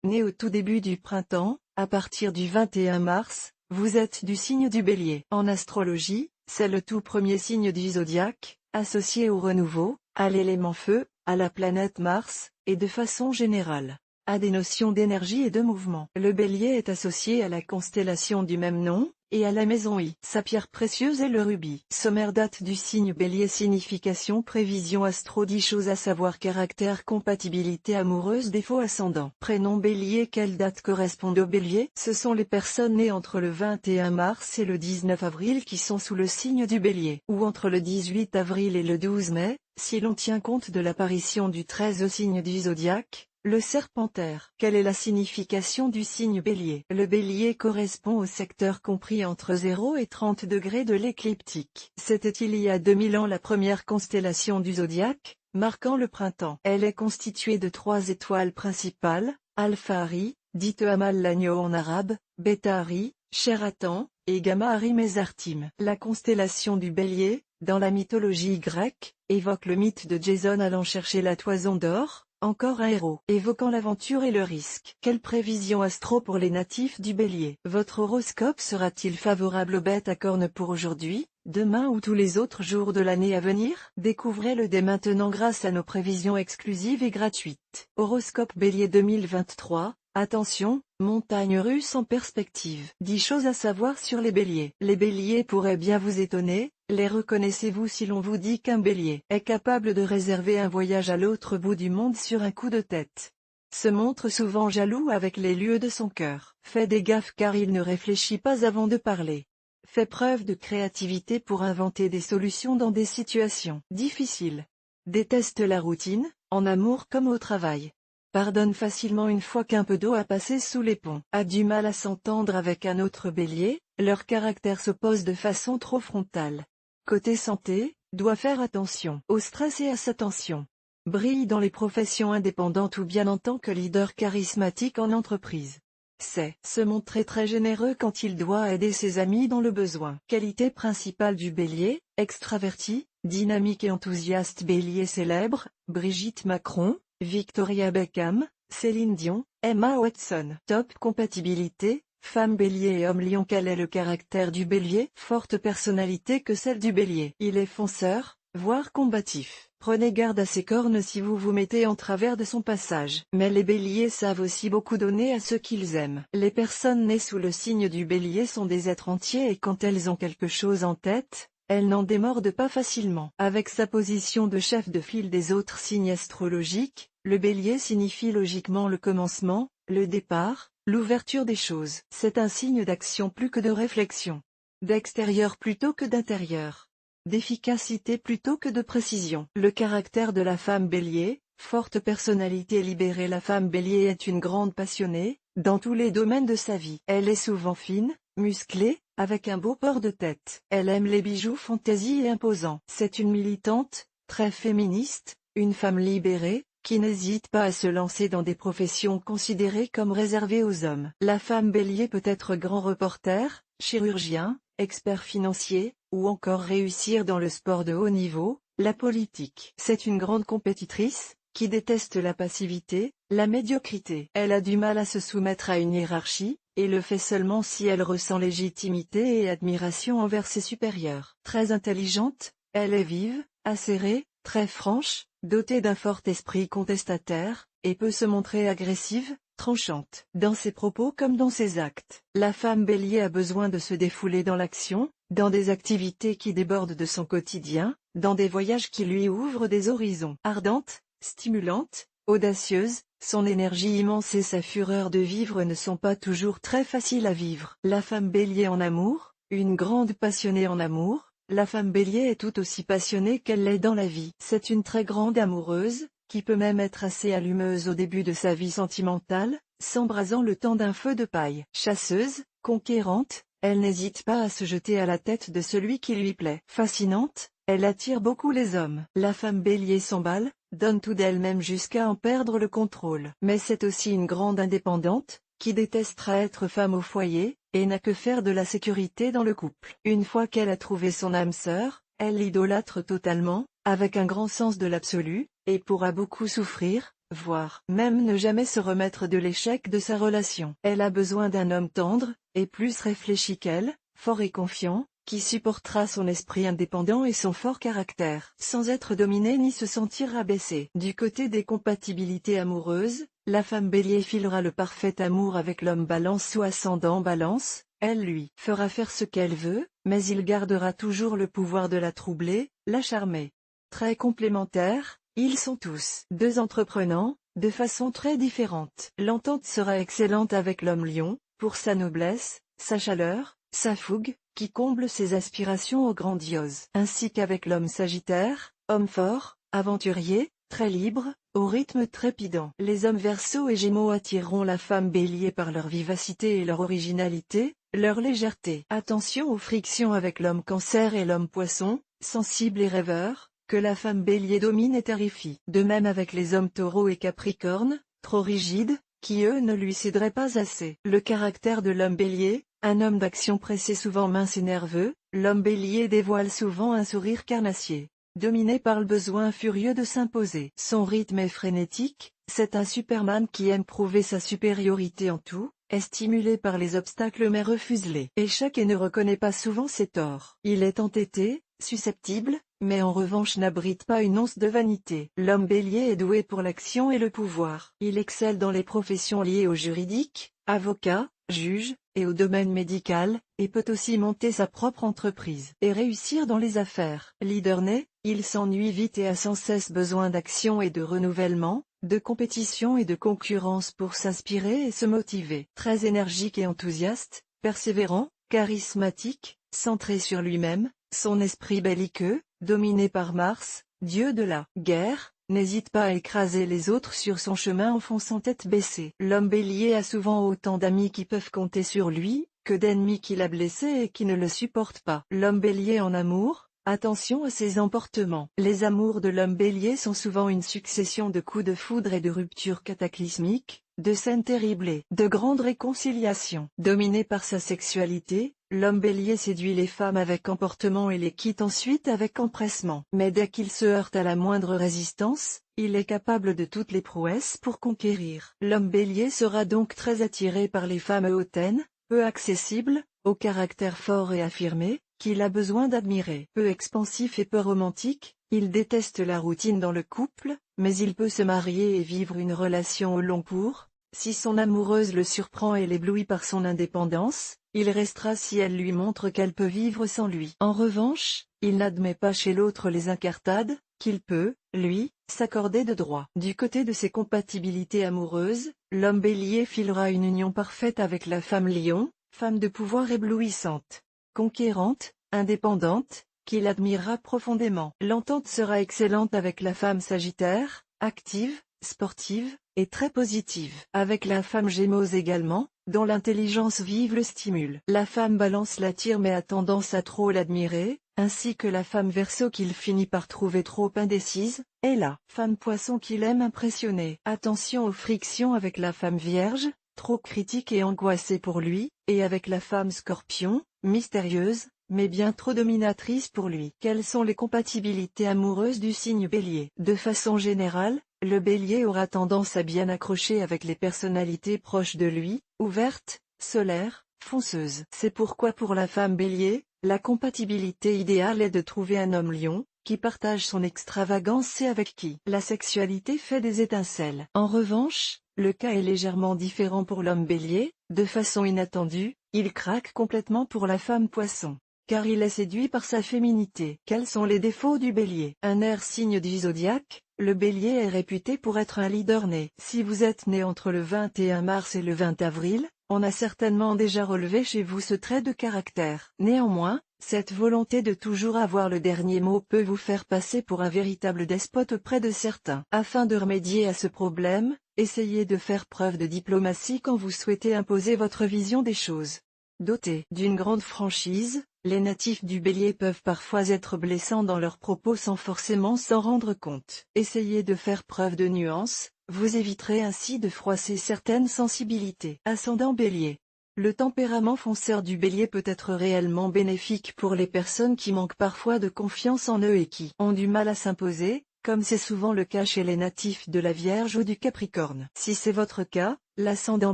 né au tout début du printemps, à partir du 21 mars, vous êtes du signe du Bélier. En astrologie, c'est le tout premier signe du zodiaque, associé au renouveau, à l'élément feu, à la planète Mars, et de façon générale, à des notions d'énergie et de mouvement. Le Bélier est associé à la constellation du même nom, et à la maison I. Sa pierre précieuse est le rubis. Sommaire date du signe Bélier. Signification prévision astro 10 choses à savoir. Caractère compatibilité amoureuse défaut ascendant. Prénom Bélier. Quelle date correspond au Bélier? Ce sont les personnes nées entre le 21 mars et le 19 avril qui sont sous le signe du Bélier, ou entre le 18 avril et le 12 mai, si l'on tient compte de l'apparition du 13 signe du zodiaque, le Serpentaire. Quelle est la signification du signe Bélier? Le Bélier correspond au secteur compris entre 0 et 30 degrés de l'écliptique. C'était il y a 2000 ans la première constellation du zodiaque, marquant le printemps. Elle est constituée de 3 étoiles principales, Alpha Ari, dite Amal l'agneau en arabe, Beta Ari, Cheratan, et Gamma Ari Mesartim. La constellation du Bélier, dans la mythologie grecque, évoque le mythe de Jason allant chercher la toison d'or, encore un héros, évoquant l'aventure et le risque. Quelle prévision astro pour les natifs du Bélier? Votre horoscope sera-t-il favorable aux bêtes à cornes pour aujourd'hui, demain ou tous les autres jours de l'année à venir? Découvrez-le dès maintenant grâce à nos prévisions exclusives et gratuites. Horoscope Bélier 2023. Attention, montagne russe en perspective. 10 choses à savoir sur les béliers. Les béliers pourraient bien vous étonner. Les reconnaissez-vous si l'on vous dit qu'un bélier est capable de réserver un voyage à l'autre bout du monde sur un coup de tête? Se montre souvent jaloux avec les lieux de son cœur. Fait des gaffes car il ne réfléchit pas avant de parler. Fait preuve de créativité pour inventer des solutions dans des situations difficiles. Déteste la routine, en amour comme au travail. Pardonne facilement une fois qu'un peu d'eau a passé sous les ponts. A du mal à s'entendre avec un autre bélier, leur caractère s'oppose de façon trop frontale. Côté santé, doit faire attention au stress et à sa tension. Brille dans les professions indépendantes ou bien en tant que leader charismatique en entreprise. Sait se montrer très généreux quand il doit aider ses amis dans le besoin. Qualité principale du bélier, extraverti, dynamique et enthousiaste. Bélier célèbre, Brigitte Macron, Victoria Beckham, Céline Dion, Emma Watson. Top compatibilité, femme bélier et homme lion. Quel est le caractère du bélier? Forte personnalité que celle du bélier. Il est fonceur, voire combatif. Prenez garde à ses cornes si vous vous mettez en travers de son passage. Mais les béliers savent aussi beaucoup donner à ceux qu'ils aiment. Les personnes nées sous le signe du bélier sont des êtres entiers et quand elles ont quelque chose en tête, elles n'en démordent pas facilement. Avec sa position de chef de file des autres signes astrologiques, le bélier signifie logiquement le commencement, le départ, l'ouverture des choses. C'est un signe d'action plus que de réflexion. D'extérieur plutôt que d'intérieur. D'efficacité plutôt que de précision. Le caractère de la femme bélier, forte personnalité libérée. La femme bélier est une grande passionnée, dans tous les domaines de sa vie. Elle est souvent fine, musclée, avec un beau port de tête. Elle aime les bijoux fantaisie et imposants. C'est une militante, très féministe, une femme libérée, qui n'hésite pas à se lancer dans des professions considérées comme réservées aux hommes. La femme bélier peut être grand reporter, chirurgien, expert financier, ou encore réussir dans le sport de haut niveau, la politique. C'est une grande compétitrice, qui déteste la passivité, la médiocrité. Elle a du mal à se soumettre à une hiérarchie, et le fait seulement si elle ressent légitimité et admiration envers ses supérieurs. Très intelligente, elle est vive, acérée, très franche, dotée d'un fort esprit contestataire, et peut se montrer agressive, tranchante. Dans ses propos comme dans ses actes, la femme bélier a besoin de se défouler dans l'action, dans des activités qui débordent de son quotidien, dans des voyages qui lui ouvrent des horizons. Ardente, stimulante, audacieuse, son énergie immense et sa fureur de vivre ne sont pas toujours très faciles à vivre. La femme bélier en amour, une grande passionnée en amour, la femme bélier est tout aussi passionnée qu'elle l'est dans la vie. C'est une très grande amoureuse, qui peut même être assez allumeuse au début de sa vie sentimentale, s'embrasant le temps d'un feu de paille. Chasseuse, conquérante, elle n'hésite pas à se jeter à la tête de celui qui lui plaît. Fascinante, elle attire beaucoup les hommes. La femme bélier s'emballe, donne tout d'elle-même jusqu'à en perdre le contrôle. Mais c'est aussi une grande indépendante, qui détestera être femme au foyer, et n'a que faire de la sécurité dans le couple. Une fois qu'elle a trouvé son âme sœur, elle l'idolâtre totalement, avec un grand sens de l'absolu, et pourra beaucoup souffrir, voire même ne jamais se remettre de l'échec de sa relation. Elle a besoin d'un homme tendre, et plus réfléchi qu'elle, fort et confiant, qui supportera son esprit indépendant et son fort caractère, sans être dominée ni se sentir rabaissée. Du côté des compatibilités amoureuses, la femme Bélier filera le parfait amour avec l'homme Balance ou ascendant Balance, elle lui fera faire ce qu'elle veut, mais il gardera toujours le pouvoir de la troubler, la charmer. Très complémentaires, ils sont tous deux entreprenants, de façon très différente. L'entente sera excellente avec l'homme Lion, pour sa noblesse, sa chaleur, sa fougue, qui comble ses aspirations au grandiose, ainsi qu'avec l'homme Sagittaire, homme fort, aventurier, très libre, au rythme trépidant. Les hommes Verseau et Gémeaux attireront la femme Bélier par leur vivacité et leur originalité, leur légèreté. Attention aux frictions avec l'homme Cancer et l'homme Poisson, sensible et rêveur, que la femme Bélier domine et terrifie. De même avec les hommes Taureau et Capricorne, trop rigides, qui eux ne lui céderaient pas assez. Le caractère de l'homme Bélier, un homme d'action pressé souvent mince et nerveux, l'homme Bélier dévoile souvent un sourire carnassier, dominé par le besoin furieux de s'imposer. Son rythme est frénétique, c'est un Superman qui aime prouver sa supériorité en tout, est stimulé par les obstacles mais refuse les échecs et ne reconnaît pas souvent ses torts. Il est entêté, susceptible, mais en revanche n'abrite pas une once de vanité. L'homme Bélier est doué pour l'action et le pouvoir. Il excelle dans les professions liées au juridique, avocat, juge, et au domaine médical, et peut aussi monter sa propre entreprise et réussir dans les affaires. Leader né, il s'ennuie vite et a sans cesse besoin d'action et de renouvellement, de compétition et de concurrence pour s'inspirer et se motiver. Très énergique et enthousiaste, persévérant, charismatique, centré sur lui-même, son esprit belliqueux, dominé par Mars, dieu de la guerre, n'hésite pas à écraser les autres sur son chemin en fonçant tête baissée. L'homme Bélier a souvent autant d'amis qui peuvent compter sur lui, que d'ennemis qu'il a blessés et qui ne le supportent pas. L'homme Bélier en amour, attention à ses emportements. Les amours de l'homme Bélier sont souvent une succession de coups de foudre et de ruptures cataclysmiques, de scènes terribles et de grandes réconciliations. Dominé par sa sexualité, l'homme Bélier séduit les femmes avec emportement et les quitte ensuite avec empressement. Mais dès qu'il se heurte à la moindre résistance, il est capable de toutes les prouesses pour conquérir. L'homme Bélier sera donc très attiré par les femmes hautaines, peu accessibles, au caractère fort et affirmé, qu'il a besoin d'admirer. Peu expansif et peu romantique, il déteste la routine dans le couple, mais il peut se marier et vivre une relation au long cours. Si son amoureuse le surprend et l'éblouit par son indépendance, il restera si elle lui montre qu'elle peut vivre sans lui. En revanche, il n'admet pas chez l'autre les incartades, qu'il peut, lui, s'accorder de droit. Du côté de ses compatibilités amoureuses, l'homme Bélier filera une union parfaite avec la femme Lion, femme de pouvoir éblouissante, conquérante, indépendante, qu'il admirera profondément. L'entente sera excellente avec la femme Sagittaire, active, sportive, et très positive. Avec la femme Gémeaux également, dont l'intelligence vive le stimule. La femme Balance l'attire mais a tendance à trop l'admirer, ainsi que la femme Verseau qu'il finit par trouver trop indécise, et la femme Poisson qu'il aime impressionner. Attention aux frictions avec la femme Vierge, trop critique et angoissée pour lui, et avec la femme Scorpion, mystérieuse, mais bien trop dominatrice pour lui. Quelles sont les compatibilités amoureuses du signe Bélier? De façon générale, le Bélier aura tendance à bien accrocher avec les personnalités proches de lui, ouvertes, solaires, fonceuses. C'est pourquoi pour la femme Bélier, la compatibilité idéale est de trouver un homme Lion, qui partage son extravagance et avec qui la sexualité fait des étincelles. En revanche, le cas est légèrement différent pour l'homme Bélier, de façon inattendue, il craque complètement pour la femme Poisson, car il est séduit par sa féminité. Quels sont les défauts du Bélier? Un air signe du zodiaque, le Bélier est réputé pour être un leader né. Si vous êtes né entre le 21 mars et le 20 avril, on a certainement déjà relevé chez vous ce trait de caractère. Néanmoins, cette volonté de toujours avoir le dernier mot peut vous faire passer pour un véritable despote auprès de certains. Afin de remédier à ce problème, essayez de faire preuve de diplomatie quand vous souhaitez imposer votre vision des choses. Dotés d'une grande franchise, les natifs du Bélier peuvent parfois être blessants dans leurs propos sans forcément s'en rendre compte. Essayez de faire preuve de nuance, vous éviterez ainsi de froisser certaines sensibilités. Ascendant Bélier. Le tempérament fonceur du Bélier peut être réellement bénéfique pour les personnes qui manquent parfois de confiance en eux et qui ont du mal à s'imposer, comme c'est souvent le cas chez les natifs de la Vierge ou du Capricorne. Si c'est votre cas, l'ascendant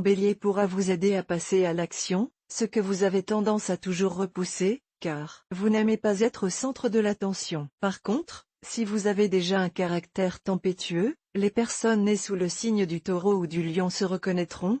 Bélier pourra vous aider à passer à l'action, ce que vous avez tendance à toujours repousser, car vous n'aimez pas être au centre de l'attention. Par contre, si vous avez déjà un caractère tempétueux, les personnes nées sous le signe du Taureau ou du Lion se reconnaîtront.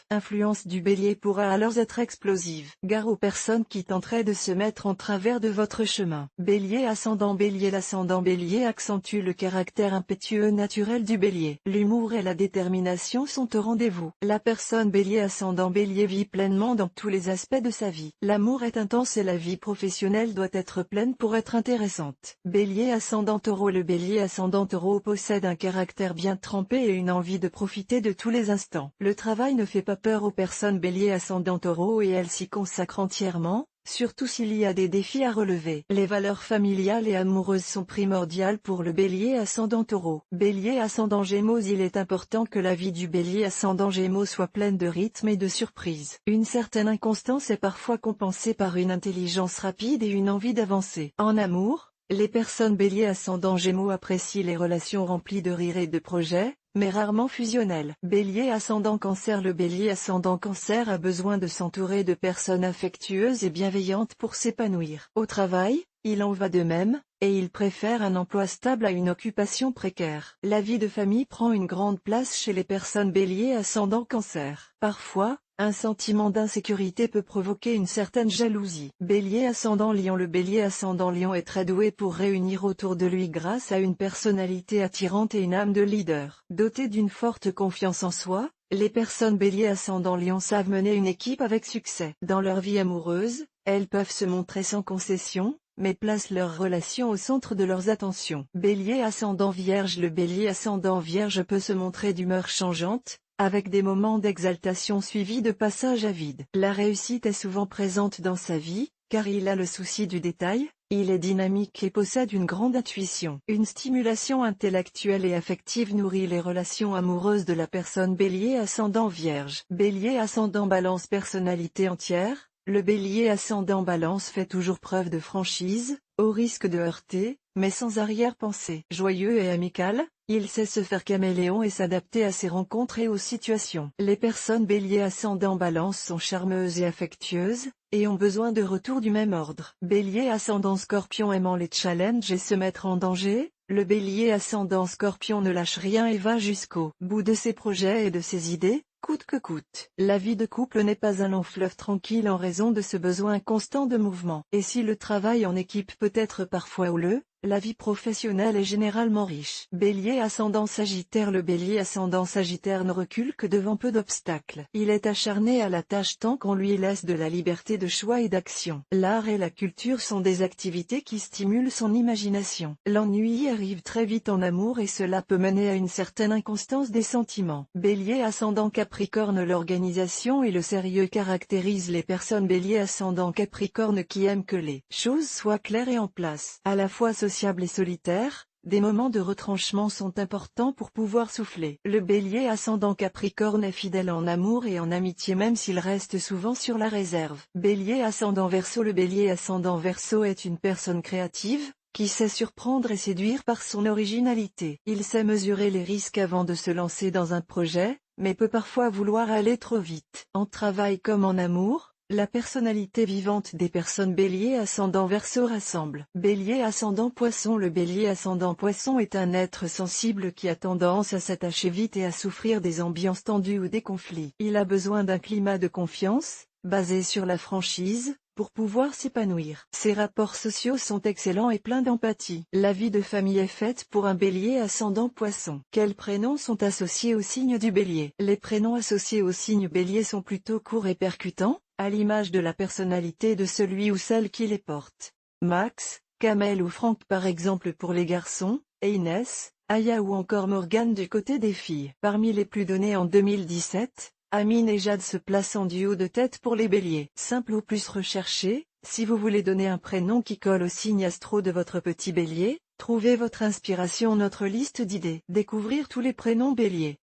Influence du Bélier pourra alors être explosive. Gare aux personnes qui tenteraient de se mettre en travers de votre chemin. Bélier ascendant Bélier. L'ascendant Bélier accentue le caractère impétueux naturel du Bélier. L'humour et la détermination sont au rendez-vous. La personne Bélier ascendant Bélier vit pleinement dans tous les aspects de sa vie. L'amour est intense et la vie professionnelle doit être pleine pour être intéressante. Bélier ascendant Taureau. Le Bélier ascendant Taureau possède un caractère bien trempé et une envie de profiter de tous les instants. Le travail ne fait pas peur aux personnes Bélier ascendant Taureau et elles s'y consacrent entièrement, surtout s'il y a des défis à relever. Les valeurs familiales et amoureuses sont primordiales pour le Bélier ascendant Taureau. Bélier ascendant Gémeaux. Il est important que la vie du Bélier ascendant Gémeaux soit pleine de rythme et de surprises. Une certaine inconstance est parfois compensée par une intelligence rapide et une envie d'avancer. En amour, les personnes Bélier ascendant Gémeaux apprécient les relations remplies de rire et de projets, mais rarement fusionnelles. Bélier ascendant Cancer. Le Bélier ascendant Cancer a besoin de s'entourer de personnes affectueuses et bienveillantes pour s'épanouir. Au travail, il en va de même, et il préfère un emploi stable à une occupation précaire. La vie de famille prend une grande place chez les personnes Bélier ascendant Cancer. Parfois, un sentiment d'insécurité peut provoquer une certaine jalousie. Bélier ascendant Lion. Le Bélier ascendant Lion est très doué pour réunir autour de lui grâce à une personnalité attirante et une âme de leader. Doté d'une forte confiance en soi, les personnes Bélier ascendant Lion savent mener une équipe avec succès. Dans leur vie amoureuse, elles peuvent se montrer sans concession, mais placent leurs relations au centre de leurs attentions. Bélier ascendant Vierge. Le Bélier ascendant Vierge peut se montrer d'humeur changeante, avec des moments d'exaltation suivis de passages à vide. La réussite est souvent présente dans sa vie, car il a le souci du détail, il est dynamique et possède une grande intuition. Une stimulation intellectuelle et affective nourrit les relations amoureuses de la personne Bélier ascendant Vierge. Bélier ascendant Balance. Personnalité entière. Le Bélier ascendant Balance fait toujours preuve de franchise, au risque de heurter, mais sans arrière-pensée. Joyeux et amical, il sait se faire caméléon et s'adapter à ses rencontres et aux situations. Les personnes Bélier ascendant Balance sont charmeuses et affectueuses, et ont besoin de retours du même ordre. Bélier ascendant Scorpion. Aimant les challenges et se mettre en danger, le Bélier ascendant Scorpion ne lâche rien et va jusqu'au bout de ses projets et de ses idées, coûte que coûte. La vie de couple n'est pas un long fleuve tranquille en raison de ce besoin constant de mouvement. Et si le travail en équipe peut être parfois houleux, la vie professionnelle est généralement riche. Bélier ascendant Sagittaire. Le Bélier ascendant Sagittaire ne recule que devant peu d'obstacles. Il est acharné à la tâche tant qu'on lui laisse de la liberté de choix et d'action. L'art et la culture sont des activités qui stimulent son imagination. L'ennui arrive très vite en amour et cela peut mener à une certaine inconstance des sentiments. Bélier ascendant Capricorne. L'organisation et le sérieux caractérisent les personnes Bélier ascendant Capricorne qui aiment que les choses soient claires et en place. À la fois sociable et solitaire, des moments de retranchement sont importants pour pouvoir souffler. Le Bélier ascendant Capricorne est fidèle en amour et en amitié même s'il reste souvent sur la réserve. Bélier ascendant Verseau. Le Bélier ascendant Verseau est une personne créative, qui sait surprendre et séduire par son originalité. Il sait mesurer les risques avant de se lancer dans un projet, mais peut parfois vouloir aller trop vite. En travail comme en amour, la personnalité vivante des personnes Bélier ascendant Verseau rassemble. Bélier ascendant Poisson. Le Bélier ascendant Poisson est un être sensible qui a tendance à s'attacher vite et à souffrir des ambiances tendues ou des conflits. Il a besoin d'un climat de confiance, basé sur la franchise, pour pouvoir s'épanouir. Ses rapports sociaux sont excellents et pleins d'empathie. La vie de famille est faite pour un Bélier ascendant Poisson. Quels prénoms sont associés au signe du Bélier? Les prénoms associés au signe Bélier sont plutôt courts et percutants, à l'image de la personnalité de celui ou celle qui les porte. Max, Kamel ou Franck par exemple pour les garçons, et Inès, Aya ou encore Morgane du côté des filles. Parmi les plus donnés en 2017, Amine et Jade se placent en duo de tête pour les Béliers. Simple ou plus recherché, si vous voulez donner un prénom qui colle au signe astro de votre petit Bélier, trouvez votre inspiration. Notre liste d'idées. Découvrir tous les prénoms Bélier.